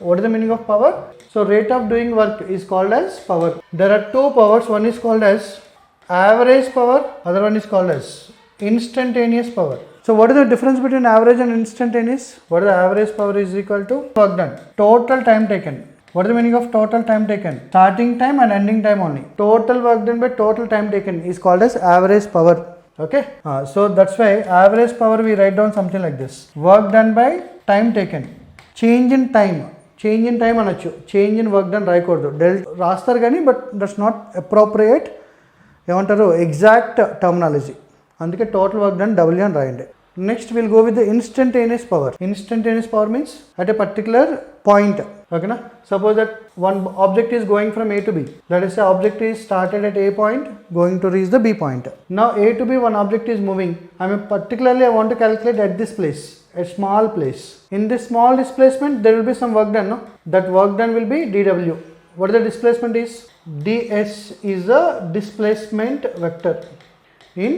What is the meaning of power? So rate of doing work is called as power. There are two powers. One is called as average power, other one is called as instantaneous power. So what is the difference between average and instantaneous? What is the average power is equal to work done, total time taken. What is the meaning of total time taken? Starting time and ending time only. Total work done by total time taken is called as average power. Okay. So that's why average power we write down something like this. Work done by time taken. Change in time. Change in time anachu. Change in work done రాయకూడదు. రాస్తారు కానీ but that's not appropriate. ఏమంటారు exact terminology. అందుకే total work done W అని రాయండి. Next will go with the instantaneous power. Instantaneous power means at a particular point. ఓకేనా? Suppose that one object is going from A to B. Let us say object is started at A point going to reach the B point. Now A to B one object is moving. Particularly I want to calculate at this place, a small place. In this small displacement there will be some work done. No? That work done will be dW. What the displacement is? ds is a displacement vector in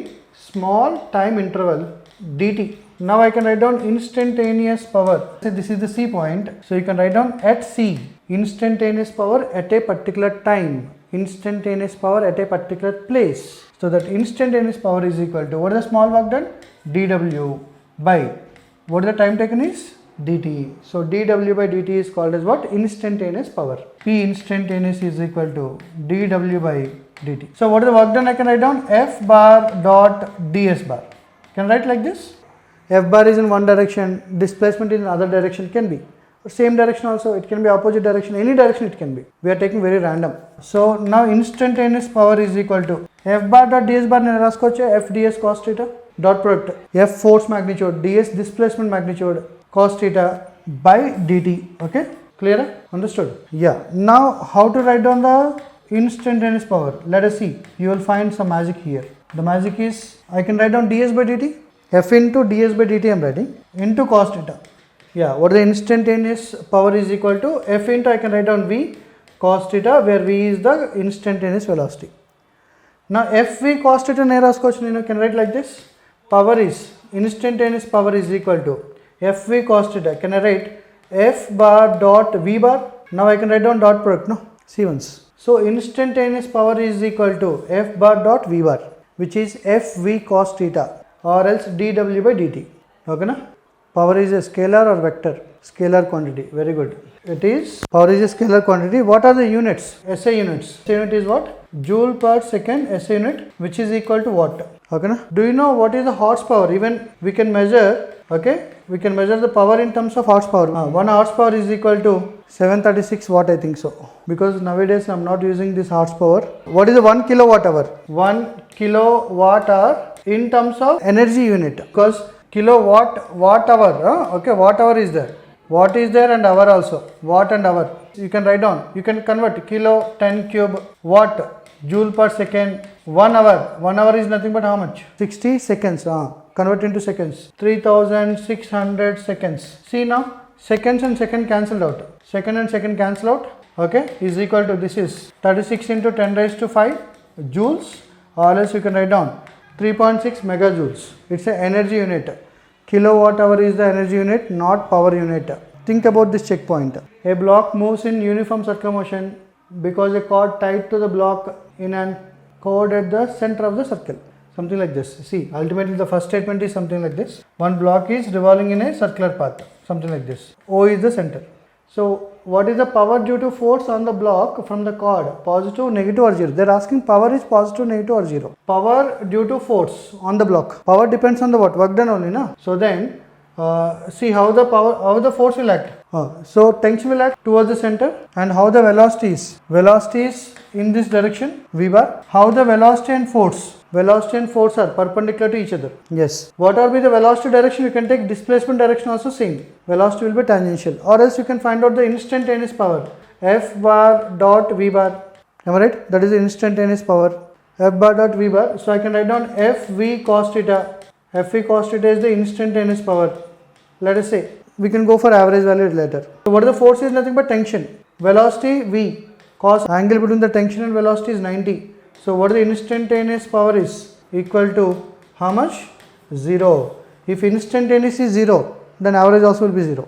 small time interval dt. Now I can write down instantaneous power. So this is the C point. So you can write down at C, instantaneous power at a particular time, instantaneous power at a particular place. So that instantaneous power is equal to, what is the small work done? dW by, what is the time taken is? dt. So dW by dt is called as what? Instantaneous power. P instantaneous is equal to dW by dt. So what is the work done? I can write down F bar dot ds bar. Can write like this. F bar is in one direction, displacement in another direction can be. Same direction also, it can be opposite direction, any direction it can be. We are taking very random. So now instantaneous power is equal to F bar dot ds bar నేను రాసుకోవచ్చు. F ds cos theta dot product F force magnitude, ds displacement magnitude, cos theta by dt. Okay, clear? Understood? Yeah. Now how to write down the instantaneous power? Let us see. You will find some magic here. The magic is, I can write down ds by dt. F into ds by dt I am writing into cos theta. Yeah, what the instantaneous power is equal to F into, I can write down V cos theta, where V is the instantaneous velocity. Now Fv cos theta నేను రాసుకోవచ్చు. నేను can write like this. Power is, instantaneous power is equal to Fv cos theta. Can I write F bar dot V bar? Now I can write down dot product, no? See once. So instantaneous power is equal to F bar dot V bar, which is Fv cos theta or else dW by dt. Okay na? Power is a scalar or vector? Scalar quantity. Very good. It is, power is a scalar quantity. What are the units? SI units. SI unit is what? Joule per second SI unit, which is equal to watt. Okay na? Do you know what is the horsepower? Even we can measure, okay, we can measure the power in terms of horsepower. 1 horsepower is equal to 736 watt, I think so, because nowadays I am not using this horsepower. What is the 1 kilowatt hour? 1 kilowatt hour in terms of energy unit, because kilowatt watt hour, okay, watt hour is there, watt is there and hour also, watt and hour. You can write down, you can convert kilo 10 cube watt joule per second. 1 hour, 1 hour is nothing but how much? 60 seconds. Convert into seconds, 3600 seconds. See now, seconds and second cancelled out, second and second cancel out, okay, is equal to, this is 36 into 10 raised to 5 joules, or else you can write down 3.6 megajoules. It's an energy unit. Kilowatt hour is the energy unit, not power unit. Think about this checkpoint. A block moves in uniform circular motion because a cord tied to the block in an cord at the center of the circle. Something like this. See, ultimately the first statement is something like this. One block is revolving in a circular path. Something like this. O is the center. So what is the power due to force on the block from the cord? Positive, negative or zero? They are asking power is positive, negative or zero. Power due to force on the block. Power depends on the what? Work done only, na? So then see how the power, how the force will act. So tension will act towards the center, and how the velocity is? Velocity is in this direction, V bar. How the velocity and force? Velocity and force are perpendicular to each other. Yes. Whatever be the velocity direction, you can take displacement direction also same. Velocity will be tangential, or else you can find out the instantaneous power. F bar dot V bar. Am I right? That is the instantaneous power. F bar dot V bar. So I can write down Fv cos theta. Fv cos theta is the instantaneous power. Let us say, we can go for average value later. So what is the force? Is nothing but tension. Velocity V, cos angle between the tension and velocity is 90. So what is the instantaneous power is? Equal to how much? 0. If instantaneous is 0, then average also will be 0.